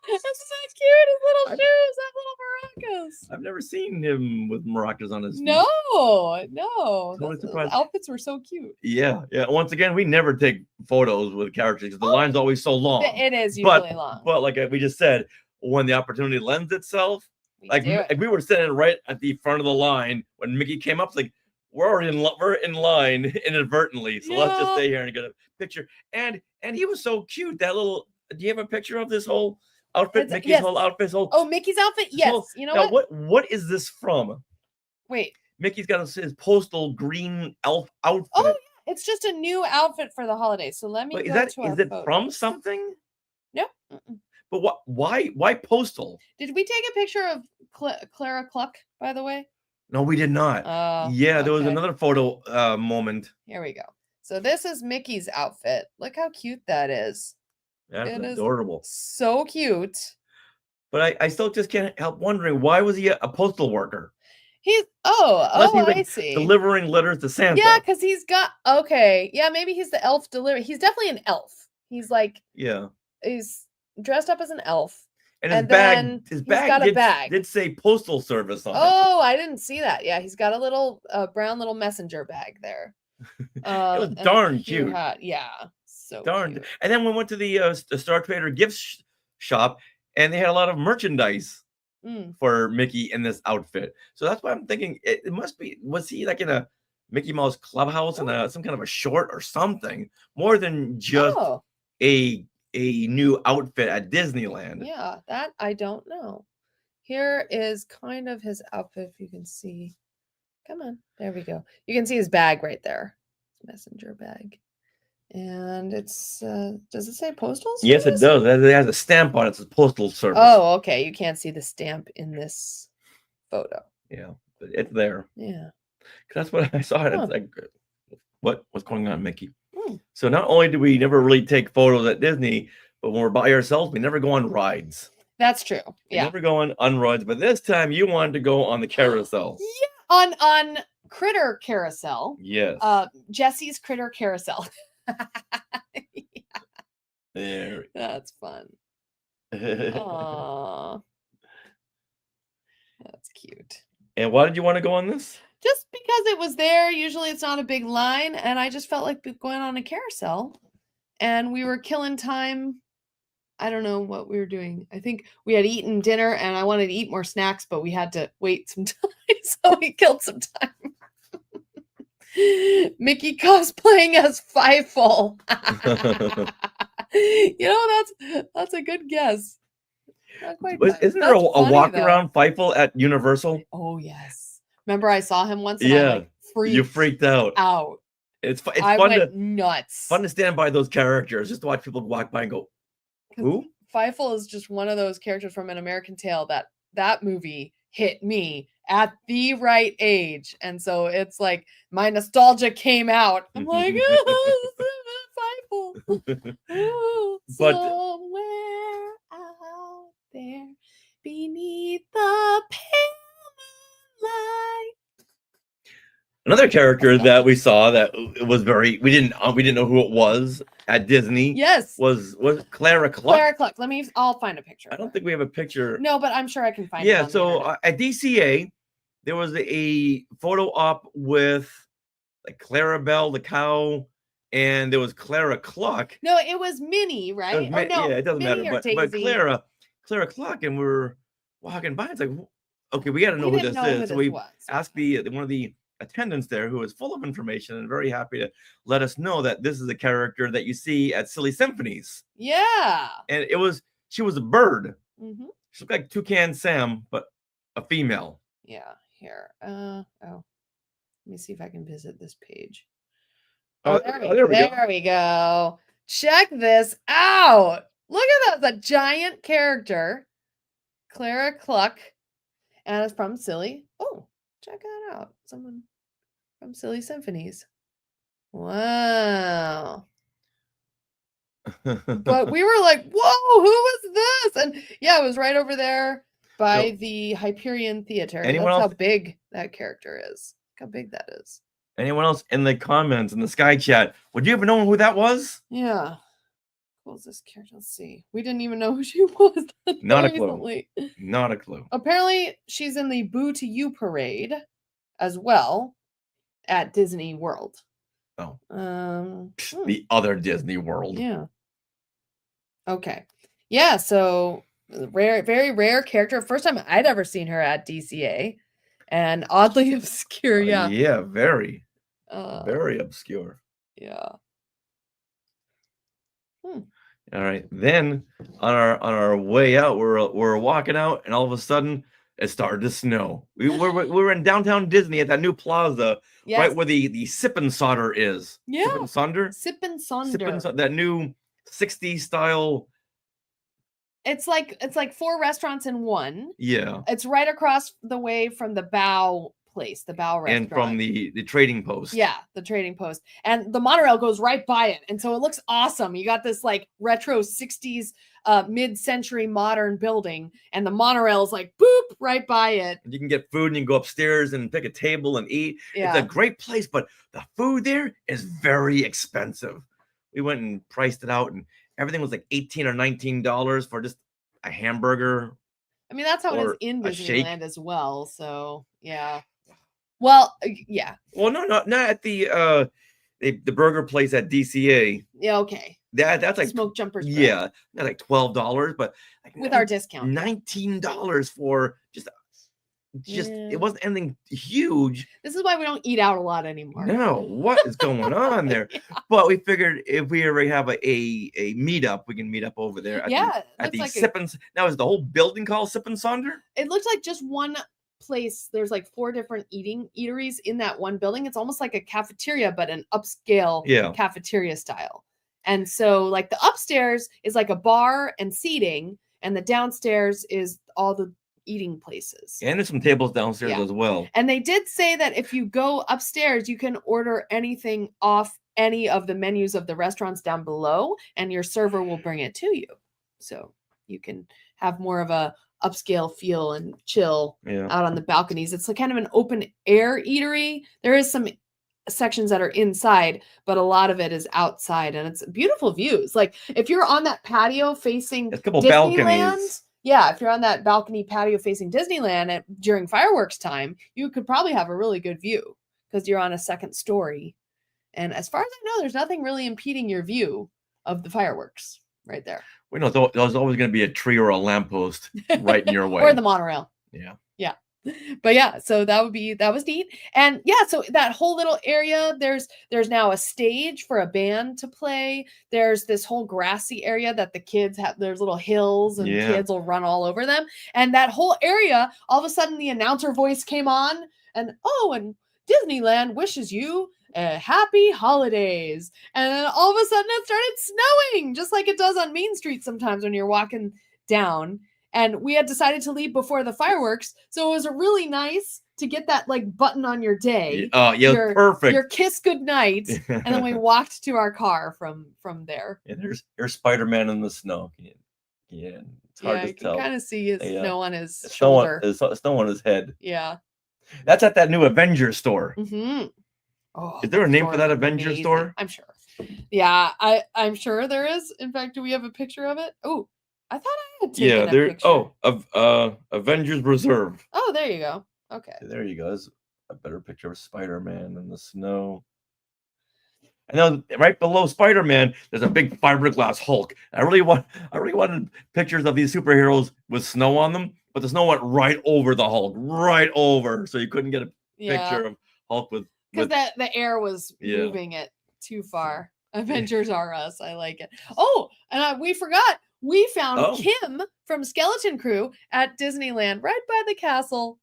S1: This is so cute. His little shoes have little maracas.
S2: I've never seen him with maracas on his feet.
S1: No.
S2: Totally
S1: Those
S2: surprised.
S1: outfits were so cute.
S2: Yeah. Once again, we never take photos with characters because the line's always so long.
S1: It is usually long.
S2: But like we just said, when the opportunity lends itself, like we were sitting right at the front of the line when Mickey came up, like we're in line inadvertently, so let's just stay here and get a picture. And he was so cute. That little. Do you have a picture of this whole outfit? Mickey's whole outfit.
S1: Mickey's outfit. Yes. You know
S2: what is this from?
S1: Wait.
S2: Mickey's got his postal green elf outfit.
S1: Oh, yeah. It's just a new outfit for the holidays. So let me
S2: But
S1: go to our
S2: is it
S1: photos.
S2: from something?
S1: No.
S2: But why postal?
S1: Did we take a picture of Clara Cluck, by the way?
S2: No, we did not. There was another photo moment.
S1: Here we go. So this is Mickey's outfit. Look how cute that is.
S2: That's adorable.
S1: So cute.
S2: But I still just can't help wondering, why was he a postal worker?
S1: He's I see.
S2: Delivering letters to Santa.
S1: Yeah, because he's got yeah, maybe he's the elf delivery. He's definitely an elf. He's like he's dressed up as an elf.
S2: And his bag did say postal service on it.
S1: Oh, I didn't see that. Yeah, he's got a little brown little messenger bag there.
S2: It was darn cute.
S1: Yeah, so
S2: darn.
S1: Cute.
S2: And then we went to the Star Trader gift shop, and they had a lot of merchandise for Mickey in this outfit. So that's why I'm thinking it must be. Was he like in a Mickey Mouse clubhouse and some kind of a short or something more than just a new outfit at Disneyland?
S1: Yeah, that I don't know. Here is kind of his outfit, if you can see. Come on, there we go. You can see his bag right there. Messenger bag. And it's does it say postal service?
S2: Yes, it does. It has a stamp on it. It says postal service.
S1: Oh, okay. You can't see the stamp in this photo.
S2: Yeah, but it's there.
S1: Yeah.
S2: That's what I saw. It's like, what's going on, Mickey? So not only do we never really take photos at Disney, but when we're by ourselves, we never go on rides.
S1: That's true. Yeah.
S2: We never go on rides, but this time you wanted to go on the carousel.
S1: Yeah, on Critter Carousel.
S2: Yes.
S1: Jesse's Critter Carousel.
S2: There.
S1: That's fun. Aww. That's cute.
S2: And why did you want to go on this?
S1: Just because it was there. Usually it's not a big line, and I just felt like going on a carousel, and we were killing time. I don't know what we were doing. I think we had eaten dinner, and I wanted to eat more snacks, but we had to wait some time, so we killed some time. Mickey cosplaying as Fievel. That's a good guess. Not quite.
S2: Isn't there a walk around Fievel at Universal?
S1: Oh yes. Remember, I saw him once. And I
S2: you freaked out. It's fun. I went
S1: nuts.
S2: Fun to stand by those characters, just to watch people walk by and go, "Who?"
S1: Fievel is just one of those characters from An American Tail that movie hit me at the right age, and so it's like my nostalgia came out. I'm like, Fievel. But somewhere out there beneath the pale moonlight.
S2: Another character that we saw that it was we didn't know who it was at Disney.
S1: Yes,
S2: was Clara Cluck.
S1: Clara Cluck. I'll find a picture.
S2: I don't think we have a picture.
S1: No, but I'm sure I can find.
S2: Yeah, so at DCA there was a photo op with like Clarabelle the cow, and there was Clara Cluck.
S1: No, it was Minnie, right?
S2: Yeah, it doesn't matter. But Clara Cluck, and we're walking by. It's like, okay, we got to know who this is. So we asked one of the attendants there, who was full of information and very happy to let us know that this is a character that you see at Silly Symphonies.
S1: Yeah.
S2: And she was a bird.
S1: Mm-hmm.
S2: She looked like Toucan Sam, but a female.
S1: Yeah. Here. Let me see if I can visit this page.
S2: There we
S1: go. Check this out. Look at that. The giant character, Clara Cluck, and it's from Silly. Oh, check that out. Someone from Silly Symphonies. Wow. But we were like, whoa, who was this? And yeah, it was right over there by the Hyperion Theater. That's how big that character is. Look how big that is.
S2: Anyone else in the comments in the Sky Chat, would you ever know who that was?
S1: Yeah. cool is this character? Let's see. We didn't even know who she was.
S2: Not a clue.
S1: Recently.
S2: Not a clue.
S1: Apparently, she's in the Boo to You parade as well at Disney World.
S2: Oh.
S1: The
S2: other Disney World.
S1: Yeah. Okay. Yeah, so rare, very rare character. First time I'd ever seen her at DCA. And oddly obscure, yeah.
S2: Yeah, very. Very obscure.
S1: Yeah.
S2: All right. Then on our way out, we're walking out, and all of a sudden it started to snow. We were in downtown Disney at that new plaza, right where the Sip and Sonder is.
S1: Yeah.
S2: Sip and Sonder.
S1: Sip and Sonder.
S2: That new 60s style.
S1: It's like 4 restaurants in one.
S2: Yeah.
S1: It's right across the way from the Bow place, the Bow restaurant.
S2: And from the trading post.
S1: Yeah, the trading post. And the monorail goes right by it. And so it looks awesome. You got this like retro 60s mid-century modern building, and the monorail is like boop right by it.
S2: You can get food and you can go upstairs and pick a table and eat.
S1: Yeah.
S2: It's a great place, but the food there is very expensive. We went and priced it out, and everything was like $18 or $19 for just a hamburger.
S1: I mean, that's how it is in Disneyland
S2: shake.
S1: as well. So yeah. Well, yeah.
S2: Well, not at the burger place at DCA.
S1: Yeah, okay.
S2: That's like
S1: Smoke Jumpers.
S2: Yeah, that's like $12, but like
S1: with our discount,
S2: $19 for just it wasn't anything huge.
S1: This is why we don't eat out a lot anymore.
S2: No, what is going on there? Yeah. But we figured if we already have a meetup, we can meet up over there. At the Sip and now is the whole building called Sip and Sonder?
S1: It looks like just one place. There's like 4 different eateries in that one building. It's almost like a cafeteria, but an upscale cafeteria style. And so like the upstairs is like a bar and seating, and the downstairs is all the eating places.
S2: And there's some tables downstairs as well.
S1: And they did say that if you go upstairs, you can order anything off any of the menus of the restaurants down below, and your server will bring it to you. So you can have more of a upscale feel and chill out on the balconies. It's like kind of an open air eatery. There is some sections that are inside, but a lot of it is outside, and it's beautiful views. Like if you're on that patio facing
S2: a couple
S1: Disneyland,
S2: balconies.
S1: Yeah, if you're on that balcony patio facing Disneyland during fireworks time, you could probably have a really good view because you're on a second story. And as far as I know, there's nothing really impeding your view of the fireworks right there.
S2: We know there's always going to be a tree or a lamppost right in your way.
S1: Or the monorail.
S2: Yeah.
S1: Yeah. But yeah, so that was neat. And yeah, so that whole little area, there's now a stage for a band to play. There's this whole grassy area that the kids have. There's little hills, and kids will run all over them. And that whole area, all of a sudden the announcer voice came on, and and Disneyland wishes you happy holidays. And then all of a sudden it started snowing, just like it does on Main Street sometimes when you're walking down. And we had decided to leave before the fireworks. So it was really nice to get that like button on your day.
S2: Oh, yeah, perfect.
S1: Your kiss goodnight. And then we walked to our car from there.
S2: And there's Spider-Man in the snow. Yeah, it's hard to tell.
S1: You can kind of see his snow on his shoulder.
S2: Snow on his head.
S1: Yeah.
S2: That's at that new Avengers store.
S1: Mm-hmm. Oh,
S2: is there a name for that Avengers store?
S1: I'm sure. Yeah, I'm sure there is. In fact, do we have a picture of it? Oh, I thought I had taken a picture.
S2: Avengers Reserve.
S1: Oh, there you go. Okay.
S2: There you go. That's a better picture of Spider-Man in the snow. And then right below Spider-Man, there's a big fiberglass Hulk. I really wanted pictures of these superheroes with snow on them, but the snow went right over the Hulk, right over, so you couldn't get a picture of Hulk with
S1: because the air was moving it too far. Avengers are us. I like it. Oh, and we forgot. We found Kim from Skeleton Crew at Disneyland, right by the castle.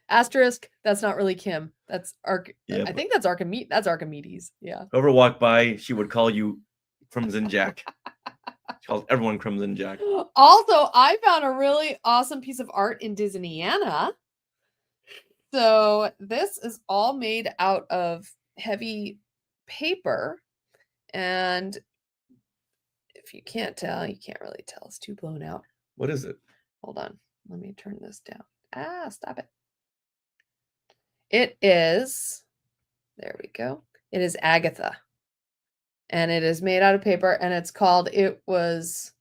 S1: Asterisk. That's not really Kim. That's I think that's Archimedes. That's Archimedes. Yeah.
S2: Whoever walked by, she would call you Crimson Jack. She calls everyone Crimson Jack.
S1: Also, I found a really awesome piece of art in Disneyana. So this is all made out of heavy paper, and if you can't tell, you can't really tell. It's too blown out.
S2: What is it?
S1: Hold on. Let me turn this down. Stop it. It is, there we go. It is Agatha. and it is made out of paper, and it's called It Was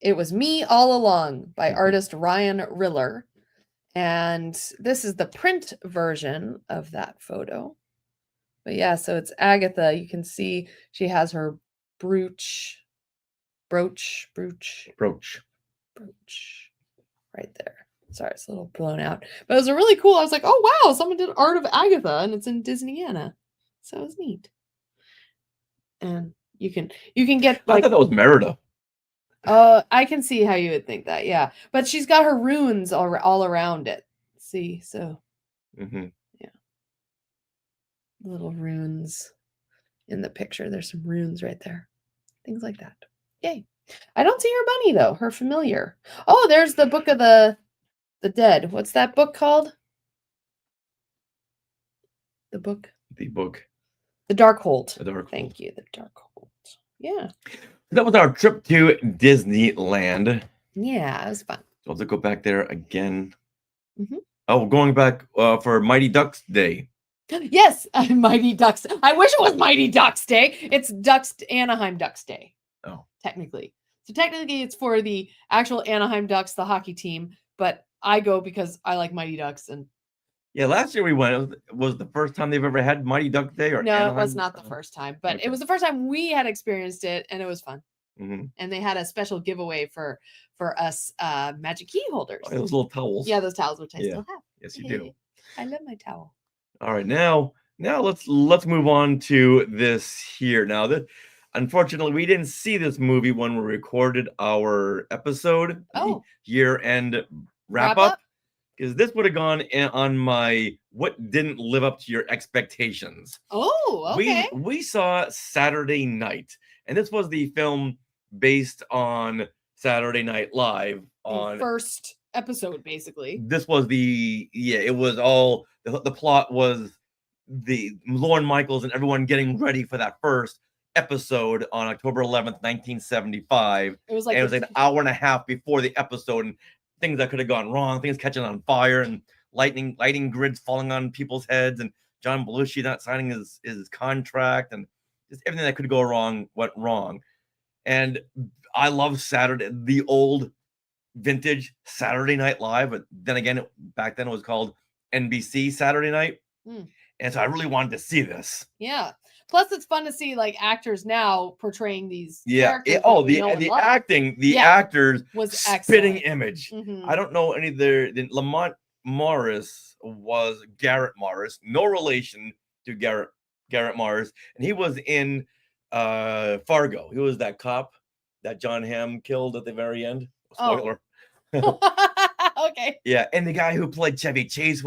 S1: Me All Along by artist Ryan Riller. And this is the print version of that photo. But yeah, so it's Agatha. You can see she has her brooch right there. Sorry, it's a little blown out. But it was a really cool. I was like, oh wow, someone did art of Agatha, and it's in Disneyland. So it was neat. And you can get like,
S2: I thought that was Merida.
S1: I can see how you would think that, yeah. But she's got her runes all around it. See, so yeah. Little runes in the picture. There's some runes right there. Things like that. Yay. I don't see her bunny though, her familiar. Oh, there's the Book of the Dead. What's that book called? The book.
S2: The book.
S1: The Darkhold.
S2: The Darkhold.
S1: Thank you. The Darkhold. Yeah.
S2: That was our trip to Disneyland.
S1: Yeah, it was fun.
S2: So let's go back there again. Oh, going back for Mighty Ducks Day.
S1: Yes, Mighty Ducks. I wish it was Mighty Ducks Day. It's Anaheim Ducks Day.
S2: Oh.
S1: Technically. So technically it's for the actual Anaheim Ducks, the hockey team, but I go because I like Mighty Ducks. And
S2: yeah, last year we went. It was the first time they've ever had Mighty Duck Day, or
S1: no,
S2: Anaheim?
S1: It was not the first time, but
S2: Okay.
S1: It was the first time we had experienced it, and it was fun.
S2: Mm-hmm.
S1: And they had a special giveaway for us magic key holders.
S2: Oh, those little towels.
S1: Yeah, those towels, which I still have.
S2: Yes, you do.
S1: I love my towel.
S2: All right, now let's move on to this here. Now that unfortunately we didn't see this movie when we recorded our episode, year-end wrap up, because this would have gone on my what didn't live up to your expectations.
S1: Oh, okay.
S2: We saw Saturday Night, and this was the film based on Saturday Night Live on
S1: the first episode, basically.
S2: This was it was all the plot was the Lorne Michaels and everyone getting ready for that first episode on October 11th, 1975. It was like an hour and a half before the episode, and things that could have gone wrong, things catching on fire, and lighting grids falling on people's heads, and John Belushi not signing his contract, and just everything that could go wrong went wrong. And I love the old vintage Saturday Night Live, but then again, back then it was called NBC Saturday Night. And so I really wanted to see this.
S1: Yeah. Plus, it's fun to see like actors now portraying these.
S2: Yeah. The acting, actors
S1: was
S2: spitting
S1: excellent.
S2: Image. I don't know any of their. Lamont Morris was Garrett Morris, no relation to Garrett Morris, and he was in Fargo. He was that cop that John Hamm killed at the very end. Spoiler.
S1: Okay.
S2: Yeah, and the guy who played Chevy Chase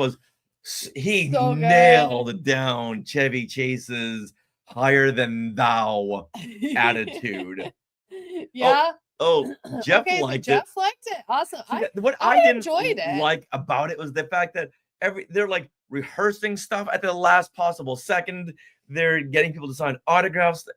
S2: nailed down Chevy Chase's higher than thou attitude.
S1: Yeah.
S2: Oh, Jeff liked it.
S1: Jeff liked it. Awesome.
S2: What I
S1: enjoyed it.
S2: Like about it was the fact that they're like rehearsing stuff at the last possible second. They're getting people to sign autographs,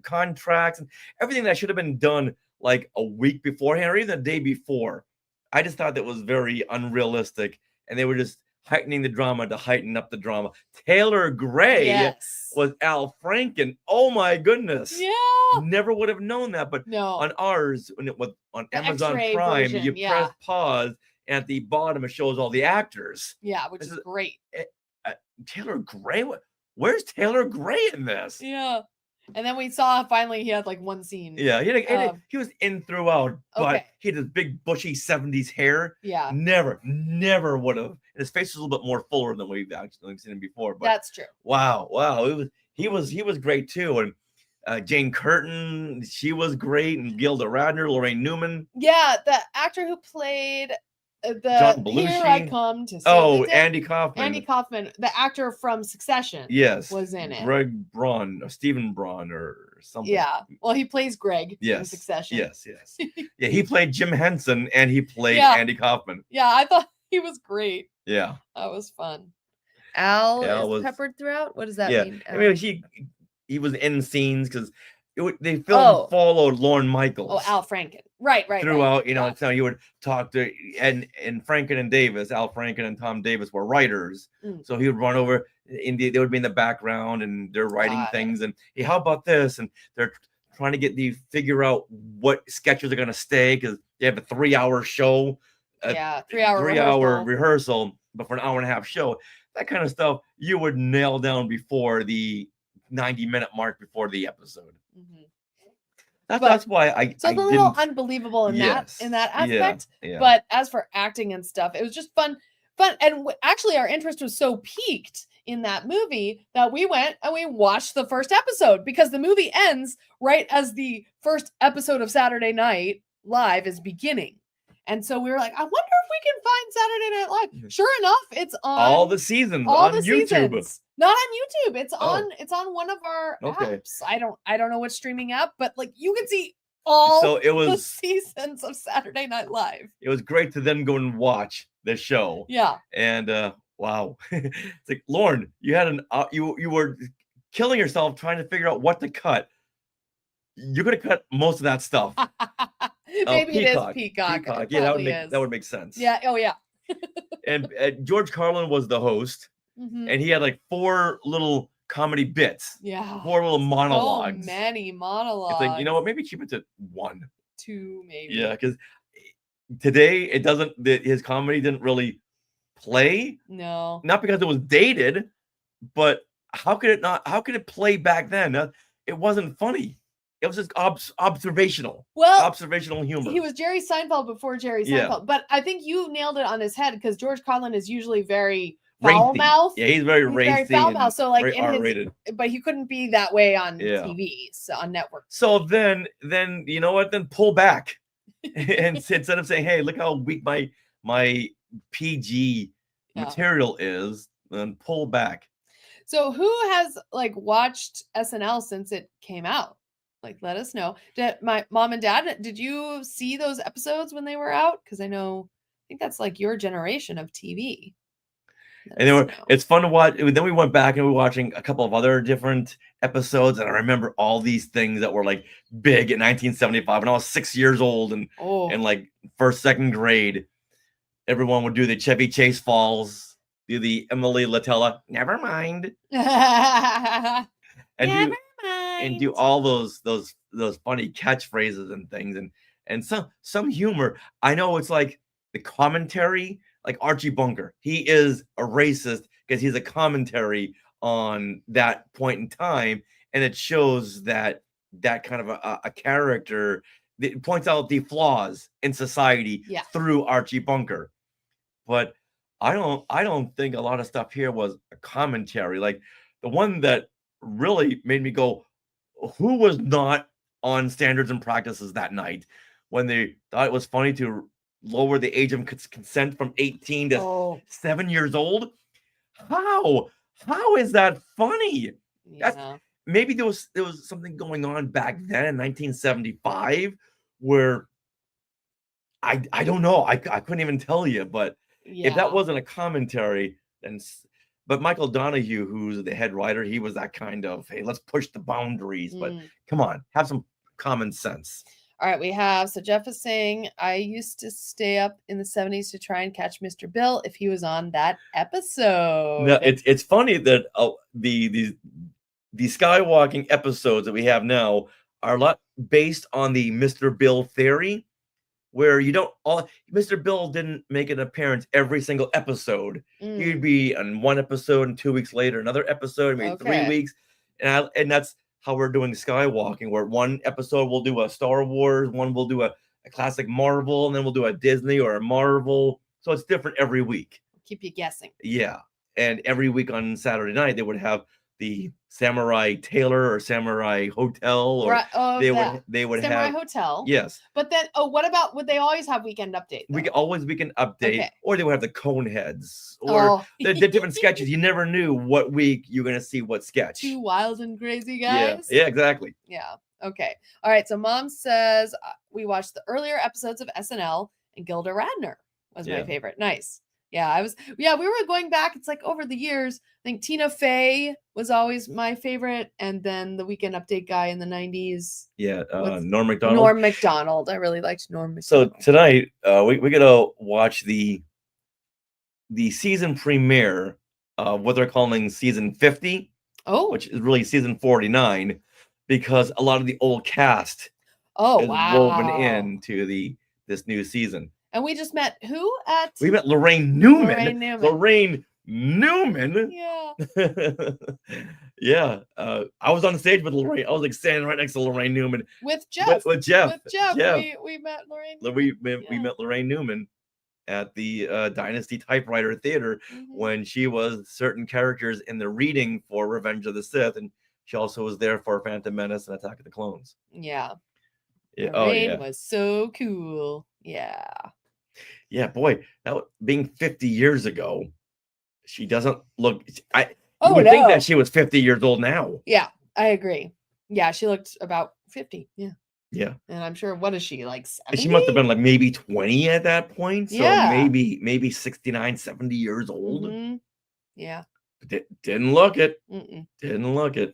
S2: contracts, and everything that should have been done like a week beforehand or even the day before. I just thought that was very unrealistic, and they were just heightening the drama to heighten up the drama. Taylor Gray was Al Franken. Oh my goodness.
S1: Yeah.
S2: Never would have known that, but on ours, when it was on Amazon Prime, version, you press pause, and at the bottom it shows all the actors.
S1: Yeah, which is great.
S2: Taylor Gray? Where's Taylor Gray in this?
S1: Yeah. And then we saw finally he had like one scene.
S2: Yeah, he was in throughout, but he had this big bushy 70s hair.
S1: Yeah.
S2: Never would have. And his face was a little bit more fuller than we've actually seen him before. But
S1: that's true.
S2: Wow. He was great too. And Jane Curtin, she was great, and Gilda Radner, Lorraine Newman.
S1: Yeah, the actor who played
S2: John Belushi.
S1: Here I Come to Save
S2: Andy Kaufman.
S1: Andy Kaufman, the actor from Succession.
S2: Yes,
S1: was in it.
S2: Greg Braun or Stephen Braun or something.
S1: Yeah, well, he plays Greg in Succession.
S2: Yes. Yeah, he played Jim Henson and he played Andy Kaufman.
S1: Yeah, I thought he was great.
S2: Yeah,
S1: that was fun. Al was peppered throughout. What does that mean?
S2: I mean, he was in scenes because they followed Lorne Michaels.
S1: Oh, Al Franken. Right.
S2: Throughout, so you would talk to and Franken and Davis, Al Franken and Tom Davis were writers. So he would run over they would be in the background and they're writing things and hey, how about this? And they're trying to figure out what sketches are gonna stay because they have a 3-hour show.
S1: 3-hour
S2: rehearsal, but for an hour and a half show. That kind of stuff you would nail down before the 90-minute mark before the episode. That's why
S1: it's a little unbelievable in that aspect.
S2: Yeah.
S1: But as for acting and stuff, it was just fun, and actually our interest was so piqued in that movie that we went and we watched the first episode because the movie ends right as the first episode of Saturday Night Live is beginning. And so we were like, I wonder if we can find Saturday Night Live. Sure enough, it's on
S2: all the seasons on YouTube.
S1: Seasons. Not on YouTube. It's on one of our apps. I don't know what streaming app, but like you can see all the seasons of Saturday Night Live.
S2: It was great to then go and watch the show.
S1: Yeah.
S2: And wow. It's like, Lorne, you had you were killing yourself trying to figure out what to cut. You're gonna cut most of that stuff.
S1: Maybe it is Peacock.
S2: Yeah, that would make sense.
S1: Yeah. Oh yeah.
S2: And George Carlin was the host, and he had like 4 little comedy bits.
S1: Yeah.
S2: 4 little monologues.
S1: So many monologues.
S2: It's like, you know what? Maybe keep it to 1,
S1: 2, maybe.
S2: Yeah, because today it doesn't. His comedy didn't really play.
S1: No.
S2: Not because it was dated, but how could it not? How could it play back then? It wasn't funny. It was just observational.
S1: Well,
S2: observational humor.
S1: He was Jerry Seinfeld before Jerry Seinfeld, but I think you nailed it on his head because George Carlin is usually very foul mouth.
S2: Yeah, he's very racy,
S1: very foul mouth. So like
S2: R-rated.
S1: But he couldn't be that way on TV, on networks.
S2: So then you know what? Then pull back, and instead of saying, "Hey, look how weak my PG material is," then pull back.
S1: So who has like watched SNL since it came out? Like, let us know. My mom and dad, did you see those episodes when they were out? Because I think that's like your generation of TV.
S2: And it's fun to watch. Then we went back and we were watching a couple of other different episodes. And I remember all these things that were like big in 1975 when I was 6 years old and like first, second grade. Everyone would do the Chevy Chase Falls, do the Emily Latella, never mind. And do all those funny catchphrases and things and some humor. I know it's like the commentary, like Archie Bunker. He is a racist because he's a commentary on that point in time, and it shows that kind of a character that points out the flaws in society through Archie Bunker. But I don't think a lot of stuff here was a commentary. Like the one that really made me go, who was not on Standards and Practices that night when they thought it was funny to lower the age of consent from 18 to 7 years old? How is that funny? Maybe there was something going on back then in 1975 where I don't know. I couldn't even tell you, but if that wasn't a commentary, then. But Michael Donahue, who's the head writer, he was that kind of, hey, let's push the boundaries. But come on, have some common sense.
S1: All right, we have, so Jeff is saying, I used to stay up in the 70s to try and catch Mr. Bill if he was on that episode.
S2: No, it's funny that the skywalking episodes that we have now are a lot based on the Mr. Bill theory, where Mr. Bill didn't make an appearance every single episode. He'd be on one episode and 2 weeks later, another episode, maybe 3 weeks. And that's how we're doing skywalking, where one episode we'll do a Star Wars, one we'll do a classic Marvel, and then we'll do a Disney or a Marvel. So it's different every week.
S1: Keep you guessing.
S2: Yeah. And every week on Saturday night, they would have the Samurai Tailor or Samurai Hotel, or they would
S1: Samurai
S2: have
S1: Hotel.
S2: Yes.
S1: But then, what about, would they always have Weekend Update?
S2: Weekend Update, or they would have the Coneheads, or the different sketches. You never knew what week you're going to see what sketch.
S1: 2 wild and crazy guys.
S2: Yeah, exactly.
S1: Yeah. Okay. All right. So Mom says we watched the earlier episodes of SNL, and Gilda Radner was my favorite. Nice. Yeah, we were going back. It's like over the years. I think Tina Fey was always my favorite, and then the Weekend Update guy in the 90s.
S2: Yeah,
S1: What's-
S2: Norm Macdonald.
S1: Norm Macdonald. I really liked Norm
S2: So
S1: Macdonald.
S2: tonight, we're gonna watch the season premiere of what they're calling season 50, which is really season 49, because a lot of the old cast is woven into this new season.
S1: And we just met who at?
S2: We met Lorraine Newman.
S1: Lorraine
S2: Newman.
S1: Yeah.
S2: Yeah. I was on stage with Lorraine. I was like standing right next to Lorraine Newman.
S1: With Jeff.
S2: With Jeff.
S1: We met Lorraine Newman.
S2: We met Lorraine Newman at the Dynasty Typewriter Theater when she was certain characters in the reading for Revenge of the Sith, and she also was there for Phantom Menace and Attack of the Clones.
S1: Yeah.
S2: Lorraine
S1: was so cool. Yeah.
S2: Yeah, boy, being 50 years ago, she doesn't look. You would think that she was 50 years old now.
S1: Yeah, I agree. Yeah, she looked about 50. Yeah.
S2: Yeah.
S1: And I'm sure, what is she, like 70?
S2: She must have been like maybe 20 at that point. So
S1: Yeah.
S2: maybe 69, 70 years old.
S1: Mm-hmm. Yeah.
S2: Didn't look it.
S1: Mm-mm.
S2: Didn't look it.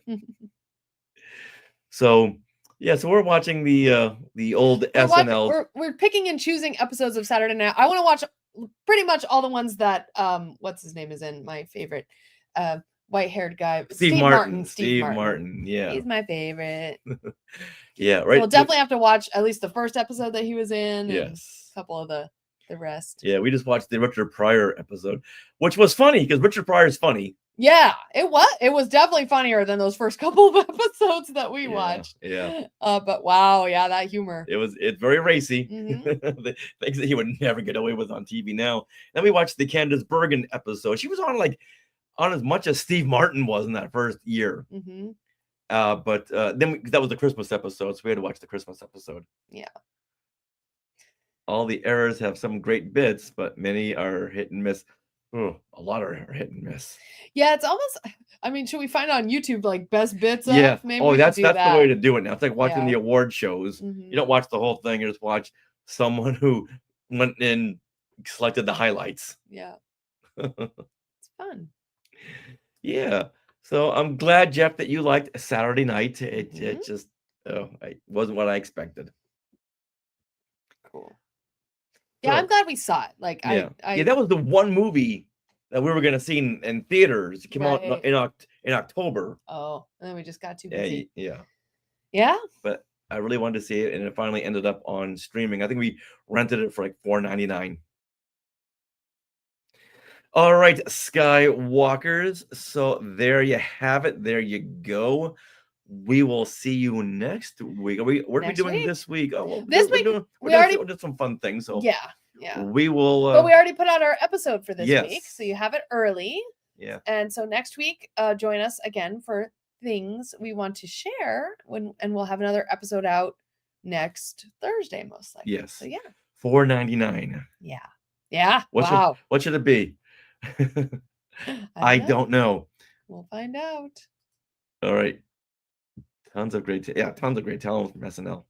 S2: So yeah, so we're watching the old SNL.
S1: We're picking and choosing episodes of Saturday Night. I want to watch pretty much all the ones that what's his name is in. My favorite white-haired guy,
S2: Steve Martin. Steve Martin. Yeah,
S1: he's my favorite.
S2: Yeah, right.
S1: We'll definitely have to watch at least the first episode that he was in.
S2: Yes,
S1: and a couple of the rest.
S2: Yeah, we just watched the Richard Pryor episode, which was funny because Richard Pryor is funny.
S1: Yeah, it was. It was definitely funnier than those first couple of episodes that we watched.
S2: Yeah.
S1: But wow, yeah, that humor.
S2: It's very racy. The things that he would never get away with on TV now. Then we watched the Candace Bergen episode. She was on as much as Steve Martin was in that first year. But then that was the Christmas episode, so we had to watch the Christmas episode.
S1: Yeah.
S2: All the errors have some great bits, but many are hit and miss. Oh, a lot are hit and miss.
S1: Yeah, it's almost. I mean, should we find on YouTube like best bits?
S2: Yeah.
S1: Maybe
S2: that's the way to do it now. It's like watching the award shows.
S1: Mm-hmm.
S2: You don't watch the whole thing. You just watch someone who went and selected the highlights.
S1: Yeah. It's fun.
S2: Yeah. So I'm glad, Jeff, that you liked Saturday Night. It just it wasn't what I expected.
S1: Cool. Yeah, I'm glad we saw it. Like,
S2: yeah, that was the one movie that we were going to see in theaters. It came out in October.
S1: Oh, and then we just got too busy.
S2: Yeah. But I really wanted to see it, and it finally ended up on streaming. I think we rented it for like $4.99. All right, Skywalkers. So there you have it. There you go. We will see you next week. What are we doing this week? Oh, well,
S1: this week
S2: we already did some fun things. So
S1: yeah.
S2: We will.
S1: But we already put out our episode for this week, so you have it early.
S2: Yeah.
S1: And so next week, join us again for things we want to share. And we'll have another episode out next Thursday, most likely.
S2: Yes.
S1: So yeah.
S2: $4.99.
S1: Yeah. Yeah.
S2: What should it be? I don't know.
S1: We'll find out.
S2: All right. Tons of great talent from SNL.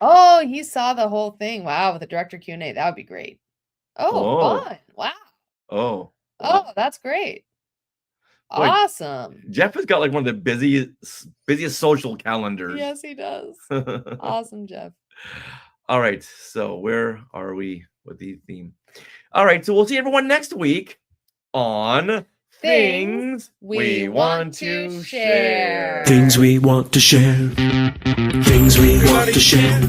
S1: Oh, he saw the whole thing. Wow, with the director Q&A. That would be great. Oh, fun. Wow. Oh, that's great. Boy, awesome.
S2: Jeff has got like one of the busiest social calendars.
S1: Yes, he does. Awesome, Jeff.
S2: All right. So where are we with the theme? All right. So we'll see everyone next week on Things We Want to Share.
S5: Things we want to share. Things we want to share.